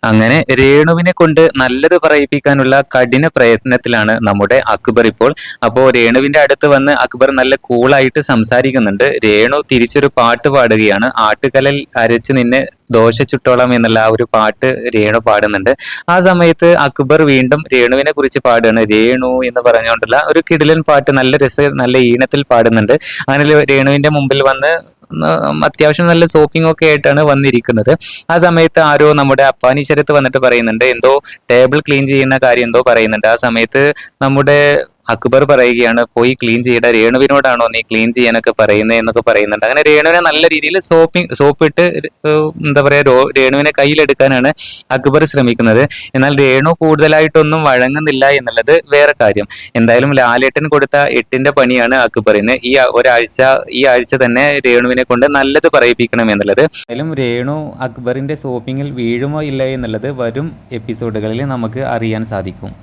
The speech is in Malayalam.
അങ്ങനെ രേണുവിനെ കൊണ്ട് നല്ലത് പറയിപ്പിക്കാനുള്ള കഠിന പ്രയത്നത്തിലാണ് നമ്മുടെ അക്ബർ ഇപ്പോൾ. അപ്പോ രേണുവിന്റെ അടുത്ത് വന്ന് അക്ബർ നല്ല കൂളായിട്ട് സംസാരിക്കുന്നുണ്ട്. രേണു തിരിച്ചൊരു പാട്ട് പാടുകയാണ്. ആട്ടുകല്ലിൽ അരച്ച് നിന്നെ ദോശ ചുട്ടോളാം എന്നുള്ള ആ ഒരു പാട്ട് രേണു പാടുന്നുണ്ട്. ആ സമയത്ത് അക്ബർ വീണ്ടും രേണുവിനെ കുറിച്ച് പാടുകയാണ്. രേണു എന്ന് പറഞ്ഞുകൊണ്ടുള്ള ഒരു കിടിലൻ പാട്ട് നല്ല ഈണത്തിൽ പാടുന്നുണ്ട്. അങ്ങനെ രേണുവിന്റെ മുമ്പിൽ വന്ന് അത്യാവശ്യം നല്ല സോപ്പിംഗ് ഒക്കെ ആയിട്ടാണ് വന്നിരിക്കുന്നത്. ആ സമയത്ത് ആരോ നമ്മുടെ അപ്പാനി ശരത്ത് വന്നിട്ട് പറയുന്നുണ്ട്, എന്തോ ടേബിൾ ക്ലീൻ ചെയ്യുന്ന കാര്യം എന്തോ പറയുന്നുണ്ട്. ആ സമയത്ത് നമ്മുടെ അക്ബർ പറയുകയാണ്, പോയി ക്ലീൻ ചെയ്യട, രേണുവിനോടാണോ നീ ക്ലീൻ ചെയ്യാനൊക്കെ പറയുന്നത് എന്നൊക്കെ പറയുന്നുണ്ട്. അങ്ങനെ രേണുവിനെ നല്ല രീതിയിൽ സോപ്പിട്ട് എന്താ പറയാ രേണുവിനെ കയ്യിലെടുക്കാനാണ് അക്ബർ ശ്രമിക്കുന്നത്. എന്നാൽ രേണു കൂടുതലായിട്ടൊന്നും വഴങ്ങുന്നില്ല എന്നുള്ളത് വേറെ കാര്യം. എന്തായാലും ലാലേട്ടൻ കൊടുത്ത 8ന്റെ പണിയാണ് അക്ബറിന്. ഈ ആഴ്ച തന്നെ രേണുവിനെ കൊണ്ട് നല്ലത് പറയിപ്പിക്കണം എന്നുള്ളത്. എന്തായാലും രേണു അക്ബറിന്റെ സോപ്പിങ്ങിൽ വീഴുമോ ഇല്ല എന്നുള്ളത് വരും എപ്പിസോഡുകളിൽ നമുക്ക് അറിയാൻ സാധിക്കും.